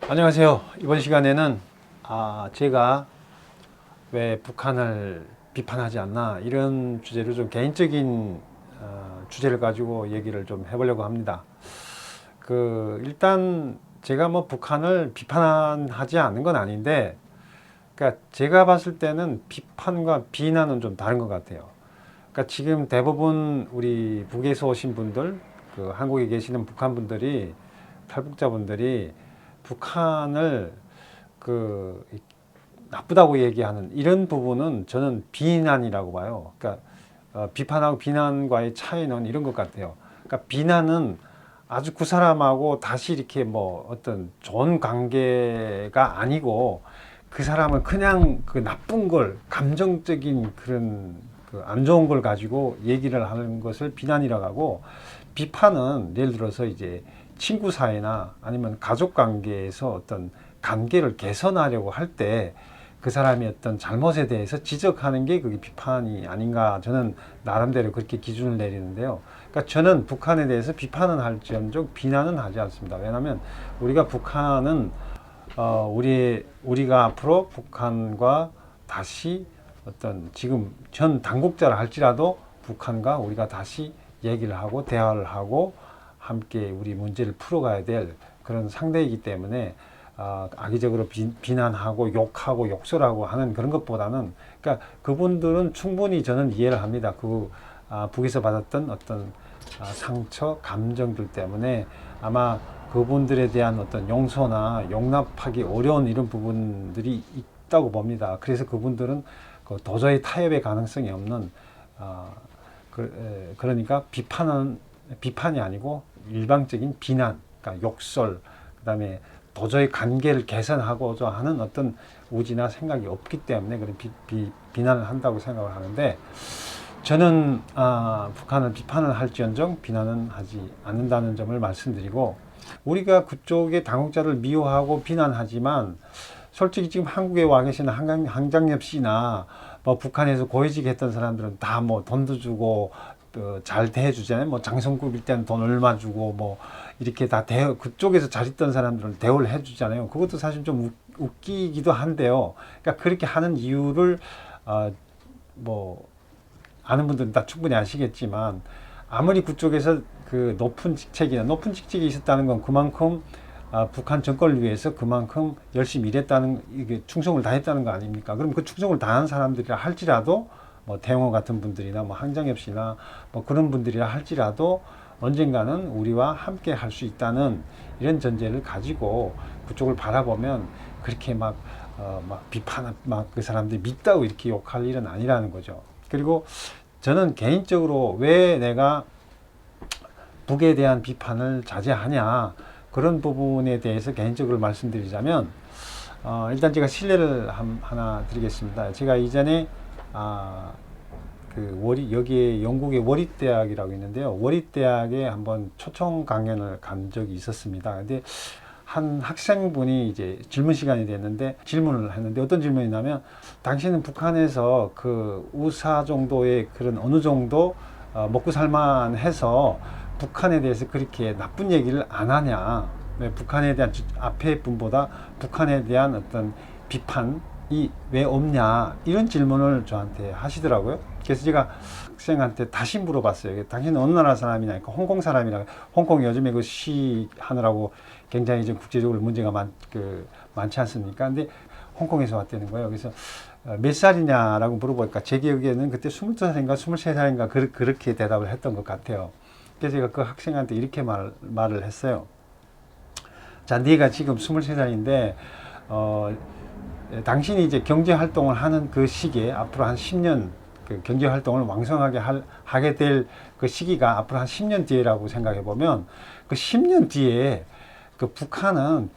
안녕하세요. 이번 시간에는 제가 왜 북한을 비판하지 않나 이런 주제로 좀 개인적인 주제를 가지고 얘기를 좀 해보려고 합니다. 일단 제가 뭐 북한을 비판하지 않는 건 아닌데, 그러니까 제가 봤을 때는 비판과 비난은 좀 다른 것 같아요. 그러니까 지금 대부분 우리 북에서 오신 분들, 한국에 계시는 북한 분들이, 탈북자분들이 북한을 그 나쁘다고 얘기하는 이런 부분은 저는 비난이라고 봐요. 그러니까 비판하고 비난과의 차이는 이런 것 같아요. 그러니까 비난은 아주 그 사람하고 다시 이렇게 뭐 어떤 좋은 관계가 아니고 그 사람은 그냥 그 나쁜 걸, 감정적인 그런 그 안 좋은 걸 가지고 얘기를 하는 것을 비난이라고 하고, 비판은 예를 들어서 이제 친구 사이나 아니면 가족 관계에서 어떤 관계를 개선하려고 할 때 그 사람이 어떤 잘못에 대해서 지적하는 게 그게 비판이 아닌가, 저는 나름대로 그렇게 기준을 내리는데요. 그러니까 저는 북한에 대해서 비판은 할지언정 비난은 하지 않습니다. 왜냐하면 우리가 북한은 우리가 앞으로 북한과 다시 어떤 지금 전 당국자를 할지라도 북한과 우리가 다시 얘기를 하고 대화를 하고 함께 우리 문제를 풀어가야 될 그런 상대이기 때문에 악의적으로 비난하고 욕하고 욕설하고 하는 그런 것보다는, 그러니까 그분들은 충분히 저는 이해를 합니다. 북에서 받았던 어떤 상처, 감정들 때문에 아마 그분들에 대한 어떤 용서나 용납하기 어려운 이런 부분들이 있다고 봅니다. 그래서 그분들은 도저히 타협의 가능성이 없는, 그러니까 비판이 아니고 일방적인 비난, 그러니까 욕설, 그다음에 도저히 관계를 개선하고자 하는 어떤 우지나 생각이 없기 때문에 그런 비난을 한다고 생각을 하는데, 저는 북한을 비판을 할지언정 비난은 하지 않는다는 점을 말씀드리고, 우리가 그쪽의 당국자를 미워하고 비난하지만 솔직히 지금 한국에 와 계시는 한장엽 씨나 뭐 북한에서 고위직 했던 사람들은 다 뭐 돈도 주고 잘 대해주잖아요. 뭐 장성급일 때는 돈 얼마 주고 뭐 이렇게 다 그쪽에서 잘 있던 사람들은 대우를 해주잖아요. 그것도 사실 좀 웃기기도 한데요. 그러니까 그렇게 하는 이유를 뭐 아는 분들은 다 충분히 아시겠지만, 아무리 그쪽에서 그 높은 직책이 있었다는 건 그만큼 북한 정권을 위해서 그만큼 열심히 일했다는, 이게 충성을 다했다는 거 아닙니까? 그럼 그 충성을 다한 사람들이라 할지라도, 뭐 태영호 같은 분들이나 뭐 항장엽 씨나 뭐 그런 분들이라 할지라도 언젠가는 우리와 함께 할 수 있다는 이런 전제를 가지고 그쪽을 바라보면, 그렇게 막 비판, 막 그 사람들이 믿다고 이렇게 욕할 일은 아니라는 거죠. 그리고 저는 개인적으로 왜 내가 북에 대한 비판을 자제하냐, 그런 부분에 대해서 개인적으로 말씀드리자면, 일단 제가 실례를 하나 드리겠습니다. 제가 이전에 여기에 영국의 워릿대학이라고 있는데요. 워릿대학에 한번 초청 강연을 간 적이 있었습니다. 근데 한 학생분이 이제 질문 시간이 됐는데 질문을 했는데, 어떤 질문이냐면, 당신은 북한에서 그 우사 정도의 그런 어느 정도 먹고 살만해서 북한에 대해서 그렇게 나쁜 얘기를 안 하냐, 왜 북한에 대한, 앞에 분보다 북한에 대한 어떤 비판이 왜 없냐, 이런 질문을 저한테 하시더라고요. 그래서 제가 학생한테 다시 물어봤어요. 당신은 어느 나라 사람이냐? 홍콩 사람이라. 홍콩 요즘에 그 시 하느라고 굉장히 좀 국제적으로 문제가 많지 않습니까? 근데 홍콩에서 왔다는 거예요. 그래서 몇 살이냐라고 물어보니까 제 기억에는 그때 22살인가 23살인가 그렇게 대답을 했던 것 같아요. 그래서 제가 그 학생한테 이렇게 말을 했어요. 자, 네가 지금 23살인데 당신이 이제 경제 활동을 하는 그 시기에 앞으로 한 10년, 그 경제 활동을 왕성하게 하게 될 그 시기가 앞으로 한 10년 뒤에라고 생각해 보면, 그 10년 뒤에 그 북한은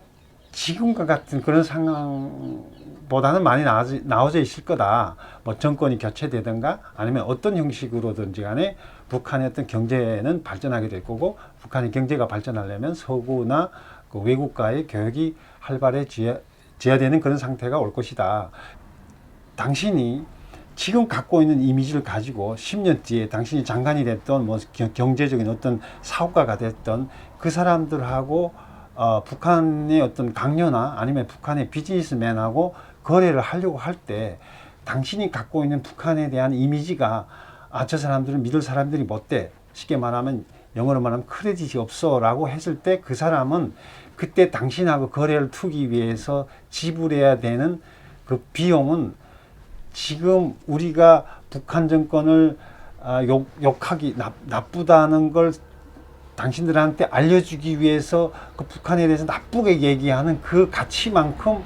지금과 같은 그런 상황보다는 많이 나아져 있을 거다. 뭐 정권이 교체되든가 아니면 어떤 형식으로든지 간에 북한의 어떤 경제는 발전하게 될 거고, 북한의 경제가 발전하려면 서구나 그 외국과의 교역이 활발해져야 되는 그런 상태가 올 것이다. 당신이 지금 갖고 있는 이미지를 가지고 10년 뒤에 당신이 장관이 됐던 뭐 경제적인 어떤 사업가가 됐던 그 사람들하고 북한의 어떤 강요나 아니면 북한의 비즈니스맨하고 거래를 하려고 할 때 당신이 갖고 있는 북한에 대한 이미지가 저 사람들은 믿을 사람들이 못 돼. 쉽게 말하면 영어로 말하면 크레딧이 없어 라고 했을 때 그 사람은 그때 당신하고 거래를 투기 위해서 지불해야 되는 그 비용은 지금 우리가 북한 정권을 욕하기 나쁘다는 걸 당신들한테 알려주기 위해서 그 북한에 대해서 나쁘게 얘기하는 그 가치만큼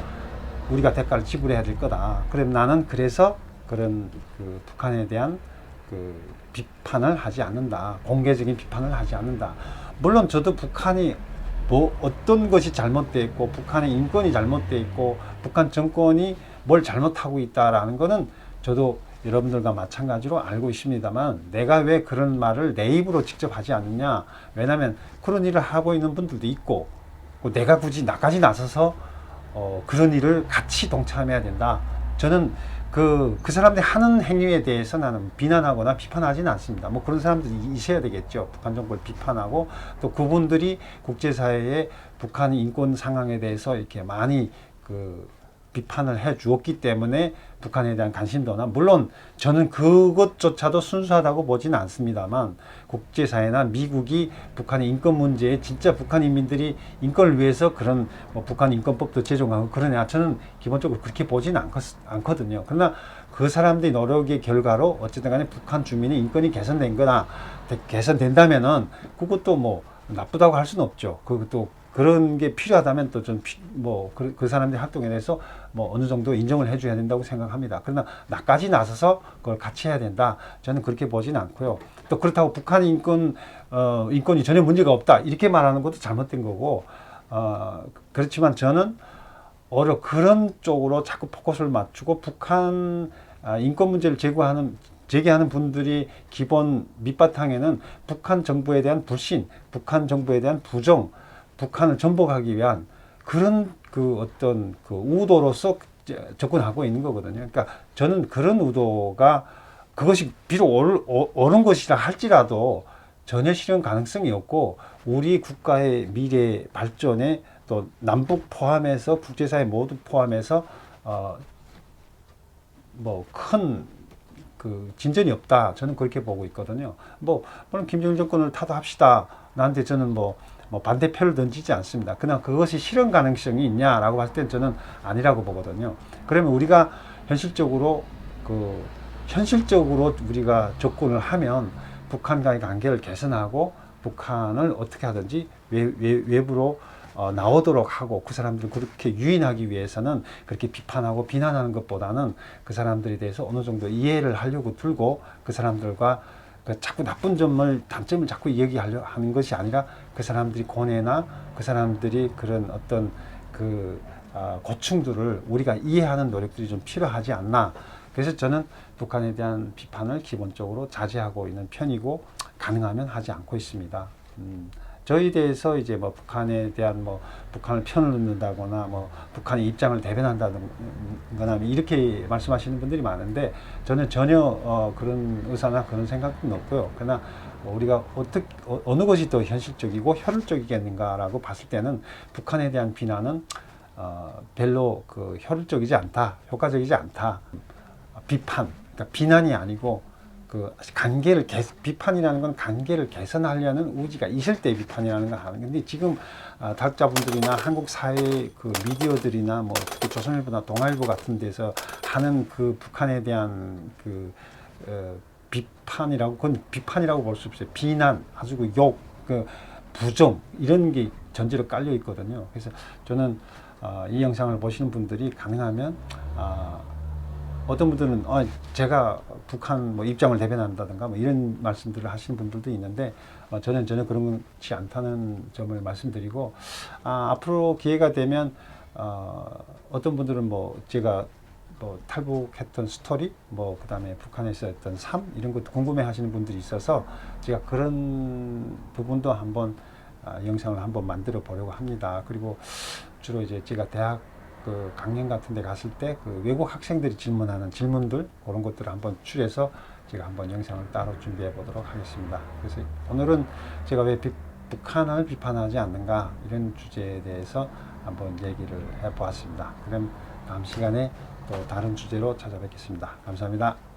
우리가 대가를 지불해야 될 거다. 그럼 나는 그래서 그런 그 북한에 대한 그 비판을 하지 않는다. 공개적인 비판을 하지 않는다. 물론 저도 북한이 뭐 어떤 것이 잘못되어 있고 북한의 인권이 잘못되어 있고 북한 정권이 뭘 잘못하고 있다라는 거는 저도 여러분들과 마찬가지로 알고 있습니다만 내가 왜 그런 말을 내 입으로 직접 하지 않느냐. 왜냐하면 그런 일을 하고 있는 분들도 있고 내가 굳이 나까지 나서서 그런 일을 같이 동참해야 된다. 저는 그 사람들이 하는 행위에 대해서 나는 비난하거나 비판하지는 않습니다. 뭐 그런 사람들이 있어야 되겠죠. 북한 정부를 비판하고 또 그분들이 국제사회에 북한 인권 상황에 대해서 이렇게 많이 그 비판을 해 주었기 때문에 북한에 대한 관심도나 물론 저는 그것조차도 순수하다고 보지는 않습니다만 국제사회나 미국이 북한의 인권 문제에 진짜 북한 인민들이 인권을 위해서 그런 뭐 북한 인권법도 제정하고 그러냐 저는 기본적으로 그렇게 보지는 않거든요. 그러나 그 사람들의 노력의 결과로 어쨌든 간에 북한 주민의 인권이 개선된 거나 개선된다면은 그것도 뭐 나쁘다고 할 수는 없죠. 그것도 그런 게 필요하다면 또 좀 뭐 그 사람들의 활동에 대해서 뭐 어느 정도 인정을 해줘야 된다고 생각합니다. 그러나 나까지 나서서 그걸 같이 해야 된다. 저는 그렇게 보지는 않고요. 또 그렇다고 북한 인권이 전혀 문제가 없다 이렇게 말하는 것도 잘못된 거고 그렇지만 저는 오히려 그런 쪽으로 자꾸 포커스를 맞추고 북한 인권 문제를 제기하는 분들이 기본 밑바탕에는 북한 정부에 대한 불신, 북한 정부에 대한 부정, 북한을 전복하기 위한 그런 그 어떤 그 의도로서 접근하고 있는 거거든요. 그러니까 저는 그런 의도가 그것이 비록 옳은 것이라 할지라도 전혀 실현 가능성이 없고 우리 국가의 미래 발전에 또 남북 포함해서 국제사회 모두 포함해서 뭐 큰 그 진전이 없다. 저는 그렇게 보고 있거든요. 물론 김정일 정권을 타도합시다. 나한테 저는 뭐 반대표를 던지지 않습니다. 그냥 그것이 실현 가능성이 있냐라고 봤을 땐 저는 아니라고 보거든요. 그러면 우리가 현실적으로 우리가 접근을 하면 북한과의 관계를 개선하고 북한을 어떻게 하든지 외부로 나오도록 하고 그 사람들을 그렇게 유인하기 위해서는 그렇게 비판하고 비난하는 것보다는 그 사람들에 대해서 어느 정도 이해를 하려고 들고 그 사람들과 자꾸 나쁜 단점을 자꾸 이야기하려 하는 것이 아니라 그 사람들이 고뇌나 그 사람들이 그런 어떤 고충들을 우리가 이해하는 노력들이 좀 필요하지 않나. 그래서 저는 북한에 대한 비판을 기본적으로 자제하고 있는 편이고 가능하면 하지 않고 있습니다. 저희에 대해서 이제 뭐 북한에 대한 북한을 편을 넣는다거나 북한의 입장을 대변한다거나 이렇게 말씀하시는 분들이 많은데 저는 전혀 그런 의사나 그런 생각은 없고요. 그러나 우리가 어느 것이 더 현실적이고 효율적이겠는가라고 봤을 때는 북한에 대한 비난은 별로 효율적이지 않다, 효과적이지 않다. 그러니까 비난이 아니고 비판이라는 건 관계를 개선하려는 의지가 있을 때 비판이라는 걸 하는 건데 지금 다락자분들이나 한국 사회 미디어들이나 특히 조선일보나 동아일보 같은 데서 하는 북한에 대한 그건 비판이라고 볼 수 없어요. 비난, 아주 욕, 부정 이런 게 전제로 깔려 있거든요. 그래서 저는 이 영상을 보시는 분들이 가능하면 어떤 분들은 제가 북한 입장을 대변한다든가 이런 말씀들을 하시는 분들도 있는데 저는 전혀 그렇지 않다는 점을 말씀드리고 앞으로 기회가 되면 어떤 분들은 제가 탈북했던 스토리 그다음에 북한에서 했던 삶 이런 것도 궁금해 하시는 분들이 있어서 제가 그런 부분도 한번 영상을 한번 만들어 보려고 합니다. 그리고 주로 이제 제가 대학 강연 같은 데 갔을 때 외국 학생들이 질문하는 질문들 그런 것들을 한번 추려서 제가 한번 영상을 따로 준비해 보도록 하겠습니다. 그래서 오늘은 제가 왜 북한을 비판하지 않는가, 이런 주제에 대해서 한번 얘기를 해보았습니다. 그럼 다음 시간에 또 다른 주제로 찾아뵙겠습니다. 감사합니다.